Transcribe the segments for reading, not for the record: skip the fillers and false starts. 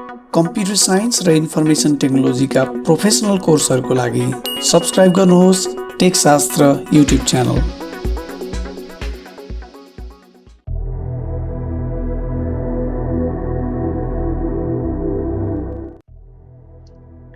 Computer science र information टेक्नोलोजीका professional कोर्सहरूको लागि सब्स्क्राइब गर्नुहोस् tech Shastra YouTube channel.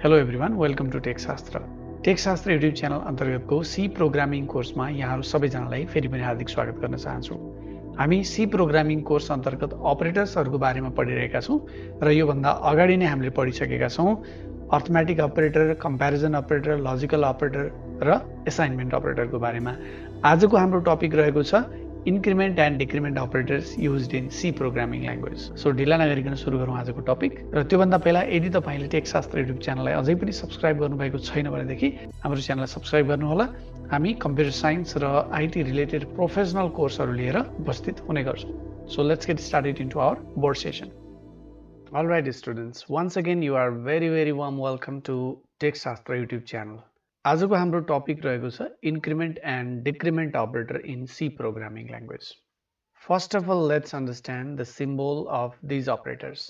Hello everyone, welcome to tech Shastra. Tech Shastra YouTube channel अन्तर्गतको सी प्रोग्रामिङ कोर्समा यहाँहरू सबैजनालाई फेरि पनि हार्दिक स्वागत गर्न चाहन्छु। हामी सी प्रोग्रामिङ कोर्स अन्तर्गत अपरेटर्सहरूको बारेमा पढिरहेका छौँ र योभन्दा अगाडि नै हामीले पढिसकेका छौँ arithmetic operator, comparison operator, logical operator र असाइनमेन्ट अपरेटरको बारेमा। आजको हाम्रो टपिक रहेको छ increment and decrement operators used in C programming language. So ढिला नगरिकन सुरु गरौँ आजको टपिक। र त्योभन्दा पहिला यदि तपाईँले टेक शास्त्र युट्युब च्यानललाई अझै पनि सब्स्क्राइब गर्नुभएको छैन भनेदेखि हाम्रो च्यानललाई सब्स्क्राइब गर्नुहोला। हामी कम्प्युटर साइन्स र आइटी रिलेटेड प्रोफेसनल कोर्सहरू लिएर उपस्थित हुने गर्छौँ। So let's get started into our board session. Alright students, once again you are very warm welcome to tech Shastra YouTube channel. आजको हाम्रो टपिक रहेको छ increment and decrement operator in C programming language. First of all let's understand the symbol of these operators.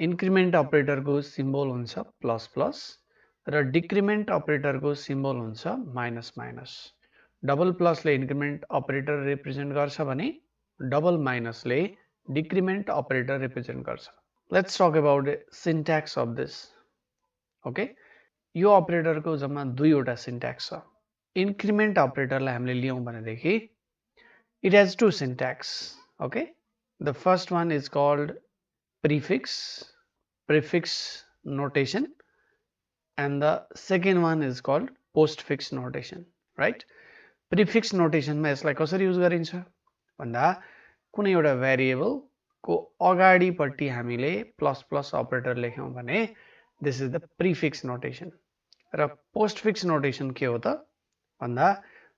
Increment अपरेटरको symbol हुन्छ plus plus र decrement अपरेटरको symbol हुन्छ minus minus. Double प्लसले इन्क्रिमेन्ट अपरेटर रिप्रेजेन्ट गर्छ भने डबल माइनसले decrement operator represent गर्छ। Let's talk about syntax of this. Okay, यो अपरेटरको जम्मा दुईवटा सिन्ट्याक्स छ। इन्क्रिमेन्ट अपरेटरलाई हामीले लियौँ भनेदेखि it has two syntax. Okay, the first one is called prefix notation and the second one is called postfix notation, right. Prefix नोटेसनमा यसलाई कसरी युज गरिन्छ भन्दा कुनै एउटा भेरिएबलको अगाडिपट्टि हामीले प्लस प्लस अपरेटर लेख्यौँ भने this is the prefix notation. र पोस्टफिक्स नोटेसन के हो त भन्दा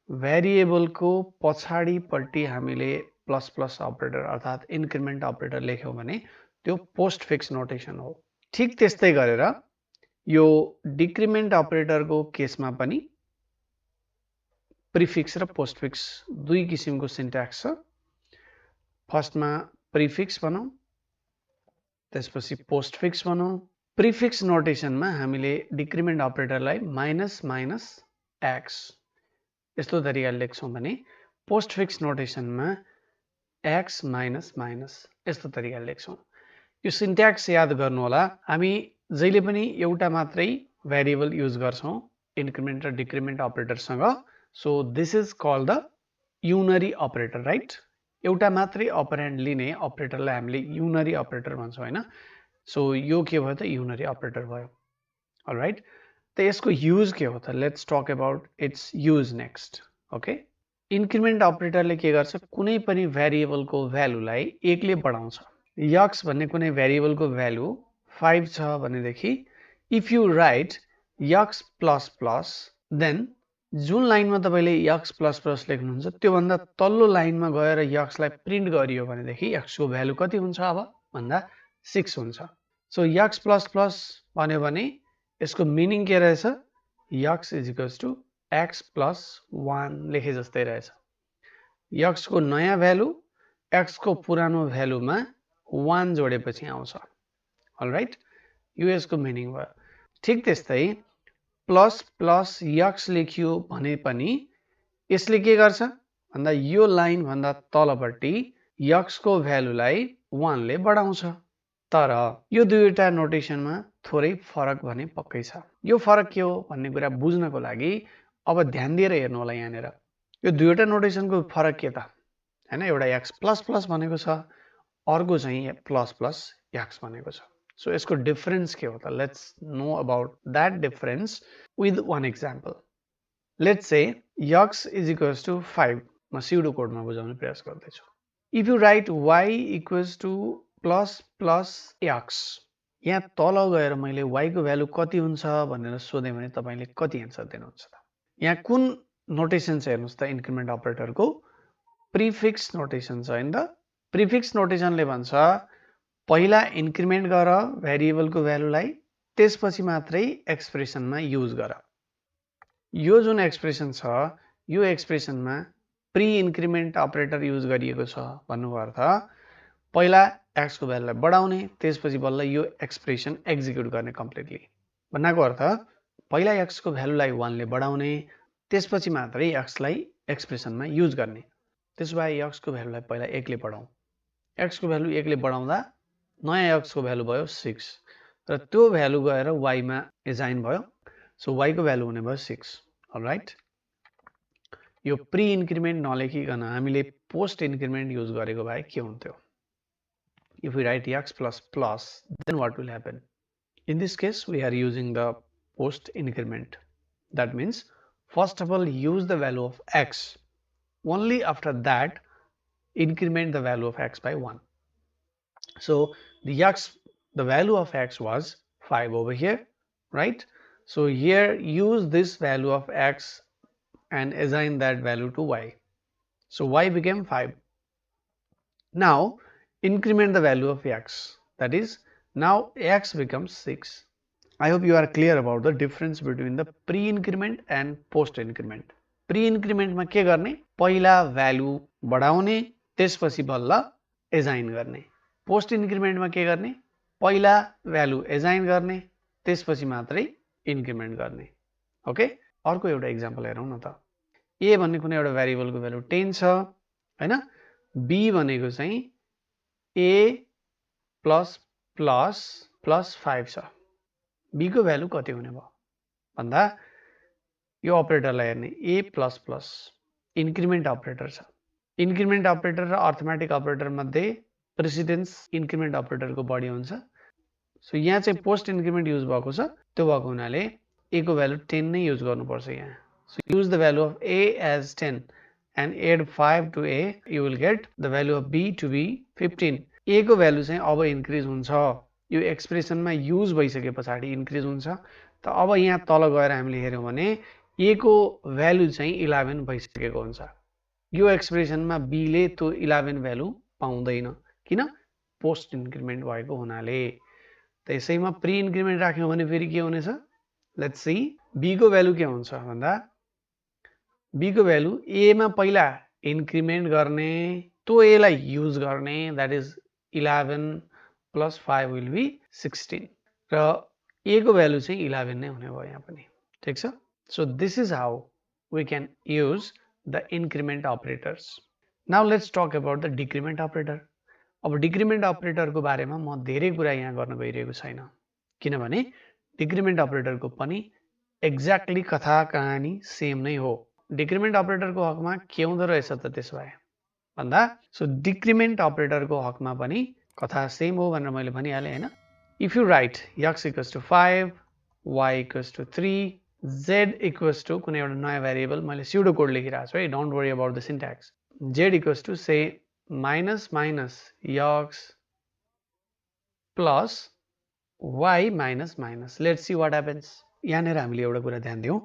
भेरिएबलको पछाडिपट्टि हामीले प्लस प्लस अपरेटर अर्थात् इन्क्रिमेन्ट अपरेटर लेख्यौँ भने त्यो पोस्टफिक्स नोटेसन हो। ठिक त्यस्तै गरेर यो डिक्रिमेन्ट अपरेटरको केसमा पनि प्रिफिक्स र पोस्टफिक्स दुई किसिमको सिन्ट्याक्स छ। फर्स्टमा प्रिफिक्स भनौँ, त्यसपछि पोस्टफिक्स भनौँ। प्रिफिक्स नोटेसनमा हामीले डिक्रिमेन्ट अपरेटरलाई माइनस माइनस एक्स यस्तो तरिकाले लेख्छौँ भने पोस्टफिक्स नोटेसनमा एक्स माइनस माइनस यस्तो तरिकाले लेख्छौँ। यो सिन्ट्याक्स याद गर्नुहोला। हामी जहिले पनि एउटा मात्रै भेरिएबल युज गर्छौँ इन्क्रिमेन्ट र डिक्रिमेन्ट अपरेटरसँग। So this is called the unary operator, right. एउटा मात्रै अपरेन्ड लिने अपरेटरलाई हामीले युनरी अपरेटर भन्छौँ, होइन। सो यो के भयो त युनरी अपरेटर भयो। अलराइट, त यसको युज के हो त let's talk about its use next. Okay, increment अपरेटरले के गर्छ, कुनै पनि भेरिएबलको भ्यालुलाई एकले बढाउँछ। यक्स भन्ने कुनै भेरिएबलको भ्यालु 5 छ भनेदेखि if you write x plus plus then जुन लाइनमा तपाईँले यक्स प्लस प्लस लेख्नुहुन्छ त्योभन्दा तल्लो लाइनमा गएर यक्सलाई प्रिन्ट गरियो भनेदेखि यक्सको भ्यालु कति हुन्छ अब भन्दा 6 हुन्छ। सो यक्स प्लस प्लस भन्यो भने यसको मिनिङ के रहेछ, x is equals to x plus 1 लेखे जस्तै रहेछ। यक्सको नयाँ भ्यालु एक्सको पुरानो भ्यालुमा 1 जोडेपछि आउँछ। अलराइट, यो यसको मिनिङ भयो। ठिक त्यस्तै प्लस प्लस यक्स लेखियो भने पनि यसले के गर्छ भन्दा यो लाइन भन्दा तलपट्टि यक्सको भ्यालुलाई 1 ले बढाउँछ। तर यो दुईवटा नोटेसनमा थोरै फरक भने पक्कै छ। यो फरक के हो भन्ने कुरा बुझ्नको लागि अब ध्यान दिएर हेर्नु होला। यहाँनिर यो दुईवटा नोटेसनको फरक के त हैन, एउटा एक्स प्लस प्लस भनेको छ, अर्को चाहिँ प्लस प्लस यक्स भनेको छ। सो यसको डिफरेन्स के हो त let's know about that difference with one example. Let's say x is equals to 5। म स्युडो कोडमा बुझाउने प्रयास गर्दैछु। If you write y equals to plus plus x, यहाँ तल गएर मैले वाइको भ्यालु कति हुन्छ भनेर सोधेँ भने तपाईँले कति एन्सर दिनुहुन्छ त? यहाँ कुन नोटेसन छ हेर्नुहोस् त इन्क्रिमेन्ट अपरेटरको प्रिफिक्स नोटेसन छ हैन त। प्रिफिक्स नोटेसनले भन्छ पहिला इन्क्रिमेन्ट गर भेरिएबलको भ्यालुलाई, त्यसपछि मात्रै एक्सप्रेसनमा युज गर। यो जुन एक्सप्रेसन छ यो एक्सप्रेसनमा प्री इन्क्रिमेन्ट अपरेटर युज गरिएको छ भन्नुको अर्थ पहिला x को भ्यालुलाई बढाउने त्यसपछि बल्ल यो एक्सप्रेसन एक्जिक्युट गर्ने कम्प्लिटली भन्नाको अर्थ पहिला x को भ्यालुलाई 1 ले बढाउने त्यसपछि मात्रै x लाई एक्सप्रेसनमा युज गर्ने त्यसो भए x को भ्यालुलाई पहिला 1 ले बढाउँ x को भ्यालु 1 ले बढाउँदा नयाँ x को भ्यालु भयो 6 र त्यो भ्यालु गएर y मा एजाइन भयो सो y को भ्यालु हुने भयो 6 अलराइट यो प्री इन्क्रिमेन्ट नलेखिकन हामीले पोस्ट इन्क्रिमेन्ट युज गरेको भए के हुन्थ्यो if we write x plus plus then what will happen in this case we are using the post increment that means first of all use the value of x only after that increment the value of x by 1 so the value of x was 5 over here right so here use this value of x and assign that value to y so y became 5 now increment the value of x that is now x becomes 6 I hope you are clear about the difference between the pre increment and post increment pre increment मा के गर्ने पहिला value बढाउने त्यसपछि बल्ल एजाइन गर्ने post increment मा के गर्ने पहिला भ्यालु एजाइन गर्ने त्यसपछि मात्रै इन्क्रिमेन्ट गर्ने ओके अर्को एउटा एक्जाम्पल हेरौँ न त a भन्ने कुनै एउटा भेरिएबलको भ्यालु 10 छ हैन b भनेको चाहिँ a plus plus plus 5 छ b को भ्यालु कति हुने भयो भन्दा यो अपरेटरलाई हेर्ने a plus plus increment operator छ इन्क्रिमेन्ट अपरेटर र अर्थमेटिक अपरेटर मध्ये प्रेसिडेन्स इन्क्रिमेन्ट अपरेटरको बढी हुन्छ सो यहाँ चाहिँ पोस्ट इन्क्रिमेन्ट युज भएको छ त्यो भएको हुनाले a को भ्यालु 10 नै युज गर्नुपर्छ यहाँ so use the value of a as 10 and add 5 to a you will get the value of b to be 15 a को भ्यालु चाहिँ अब इन्क्रिज हुन्छ यो एक्सप्रेसनमा युज भइसके पछाडी इन्क्रिज हुन्छ त अब यहाँ तल गएर हामीले हेर्यौं भने a को भ्यालु चाहिँ 11 भइसकेको हुन्छ यो एक्सप्रेसनमा b ले त्यो 11 भ्यालु पाउँदैन किन पोस्ट इन्क्रिमेन्ट भएको हुनाले त्यसैमा प्री इन्क्रिमेन्ट राख्यौं भने फेरि के हुनेछ लेट्स सी b को भ्यालु के हुन्छ भन्दा b को भ्यालु a मा पहिला इन्क्रिमेन्ट गर्ने त्यो a लाई युज गर्ने that is 11 plus 5 will be 16 र a को भ्यालु चाहिँ 11 नै हुने भयो यहाँ पनि ठीक छ so this is how we can use the increment operators now let's talk about the decrement operator अब डिक्रिमेन्ट अपरेटरको बारेमा म धेरै कुरा यहाँ गर्न गइरहेको छैन किनभने डिक्रिमेन्ट अपरेटरको पनि एक्ज्याक्टली कथा कहानी सेम नै हो डिक्रिमेन्ट अपरेटरको हकमा के हुँदो रहेछ त त्यसो भए भन्दा सो डिक्रिमेन्ट अपरेटरको हकमा पनि कथा सेम हो भनेर मैले भनिहालेँ हैन if you right x equals to 5 y equals to 3 z equals to कुनै एउटा नयाँ भेरिएबल मैले स्युडो कोड लेखिरहेको छु है don't worry about the syntax z equals to say minus minus x plus y minus minus let's see what happens यहाँनेर हामीले एउटा कुरा ध्यान दियौं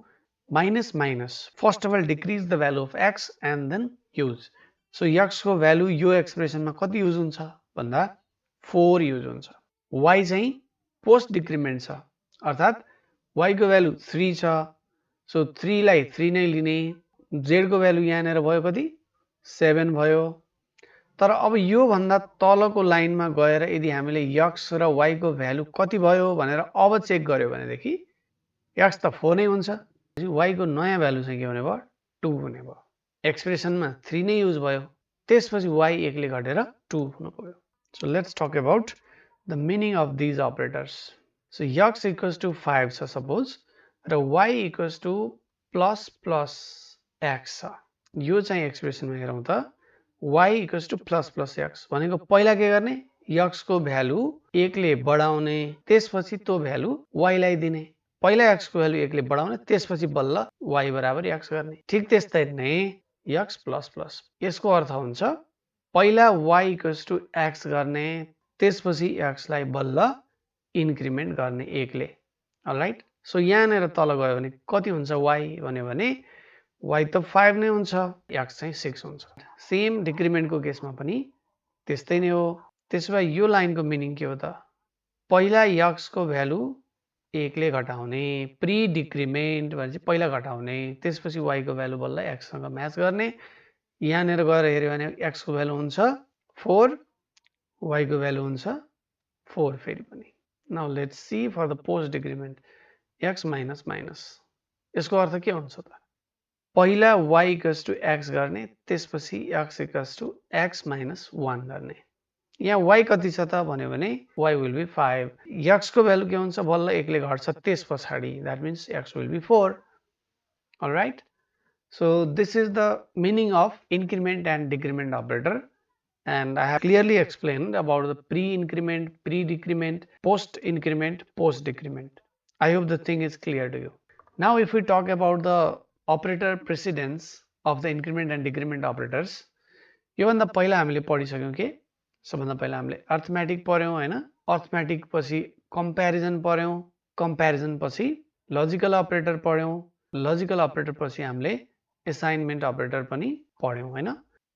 minus minus first of all decrease the value of x and then use so x को value यो एक्सप्रेसनमा कति use हुन्छ भन्दा 4 युज हुन्छ y चाहिँ पोस्ट डिक्रिमेन्ट छ अर्थात y को भ्यालु 3 छ सो 3 लाई 3 नै लिने z को भ्यालु यहाँनेर भयो कति 7 भयो तर अब यो भन्दा तलको लाइनमा गएर यदि हामीले x र y को भ्यालु कति भयो भनेर अब चेक गर्यो भनेदेखि x त 4 नै हुन्छ y को नयाँ भ्यालु चाहिँ के हुने भयो 2 हुने भयो एक्सप्रेसनमा 3 नै युज भयो त्यसपछि y एकले घटेर 2 हुन पुग्यो so let's talk about the meaning of these operators so x equals to 5 छ सपोज र y equals to plus plus x छ यो चाहिँ एक्सप्रेसनमा हेरौं त y equals to plus plus x भनेको पहिला के गर्ने x को भ्यालु 1 ले बढाउने त्यसपछि त्यो भ्यालु y लाई दिने पहिला x को भ्यालु 1 ले बढाउने त्यसपछि बल्ल y बराबर x गर्ने ठीक त्यस्तै नै x प्लस प्लस यसको अर्थ हुन्छ पहिला y इक्वल्स टु x गर्ने त्यसपछि x लाई बल्ल इन्क्रिमेन्ट गर्ने 1 ले अलराइट सो यहाँनेर तल गयो भने कति हुन्छ y भन्यो भने y त 5 नै हुन्छ x चाहिँ 6 हुन्छ सेम डिक्रिमेन्टको केसमा पनि त्यस्तै नै हो त्यसो भए यो लाइनको मिनिङ के हो त पहिला x को भ्यालु 1 ले घटाउने प्री डिक्रिमेन्ट भनेपछि पहिला घटाउने त्यसपछि y को भ्यालु बल्ल x सँग म्याच गर्ने यहाँनेर गएर हेर्यो भने x को भ्यालु हुन्छ 4 y को भ्यालु हुन्छ 4 फेरि पनि. Now let's see for the post decrement x minus minus. यसको अर्थ के हुन्छ त? पहिला y इक्वल्स टु x गर्ने, त्यसपछि x equals to x minus 1 गर्ने. यहाँ y कति छ त भन्यो भने y विल बी 5. x को भ्यालु के हुन्छ? बल्ल 1 ले घट्छ त्यस पछाडी. That means x will be 4. Alright. So this is the meaning of increment and decrement operator, and I have clearly explained about the pre-increment, pre-decrement, post-increment, post-decrement. I hope the thing is clear to you. Now if we talk about the operator precedence of the increment and decrement operators, योभन्दा पहिला हामीले पढिसक्यौं के सबभन्दा पहिला हामीले arithmetic पढ्यौं हैन. Arithmetic पछि comparison पढ्यौं, कम्प्यारिजन पछि लजिकल अपरेटर पढ्यौं, लजिकल अपरेटर पछि हामीले असाइनमेन्ट अपरेटर पनि पढ्यौं हैन.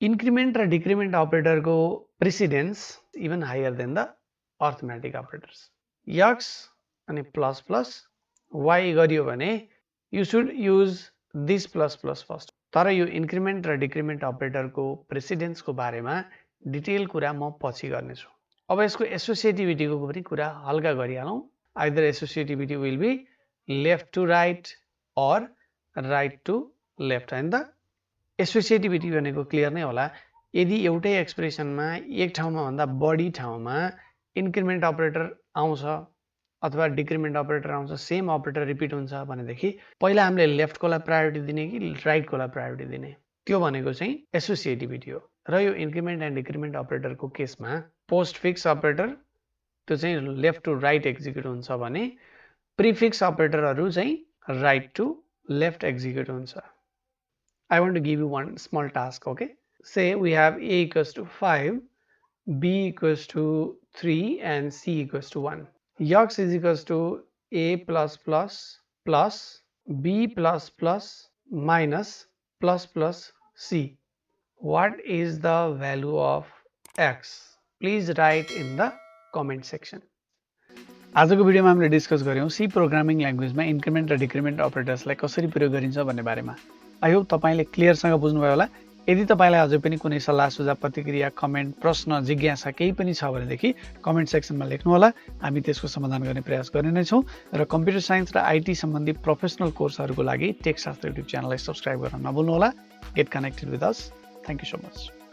इन्क्रिमेन्ट र डिक्रिमेन्ट अपरेटरको precedence even higher than the arithmetic operators. x अनि प्लस प्लस y गरियो भने you should use this plus plus first. तर यो इन्क्रिमेन्ट र डिक्रिमेन्ट अपरेटरको प्रेसिडेन्सको बारेमा डिटेल कुरा म पछि गर्नेछु. अब यसको एसोसिएटिभिटीको पनि कुरा हल्का गरिहालौं. Either associativity will be left to right or right to left. And the associativity भनेको क्लियर नै होला. यदि एउटै एक्सप्रेसनमा एक ठाउँमा भन्दा बढी ठाउँमा इन्क्रिमेन्ट अपरेटर आउँछ अथवा डिक्रिमेन्ट अपरेटर आउँछ, सेम अपरेटर रिपिट हुन्छ भनेदेखि पहिला हामीले लेफ्टकोलाई प्रायोरिटी दिने कि राइटकोलाई प्रायोरिटी दिने, त्यो भनेको चाहिँ एसोसिएटिभिटी हो. र यो इन्क्रिमेन्ट एन्ड डिक्रिमेन्ट अपरेटरको केसमा पोस्ट फिक्स अपरेटर त्यो चाहिँ लेफ्ट टु राइट एक्जिक्युट हुन्छ भने प्रिफिक्स अपरेटरहरू चाहिँ right to left execute हुन्छ. I want to give you one small task. Okay, say we have a equals to 5, b equals to 3 and c equals to 1. x is equals to a plus plus plus b plus plus minus plus plus c. What is the value of x? Please write in the comment section. आजको भिडियोमा हामीले discuss गर्यौं C programming ल्याङ्ग्वेजमा increment र डिक्रिमेन्ट अपरेटर्सलाई कसरी प्रयोग गरिन्छ भन्ने बारेमा. आई होप तपाईले क्लियरसँग बुझ्नुभयो होला. यदि तपाईलाई अझै पनि कुनै सल्लाह सुझाव प्रतिक्रिया कमेन्ट प्रश्न जिज्ञासा केही पनि छ भनेदेखि कमेन्ट सेक्सनमा लेख्नु होला. हामी त्यसको समाधान गर्ने प्रयास गर्ने नै छौं. र कम्प्युटर साइन्स र आईटी सम्बन्धी प्रोफेसनल कोर्सहरुको लागि टेक शास्त्र युट्युब च्यानललाई सब्स्क्राइब गर्न नभुल्नु होला. Get connected with us. Thank you so much.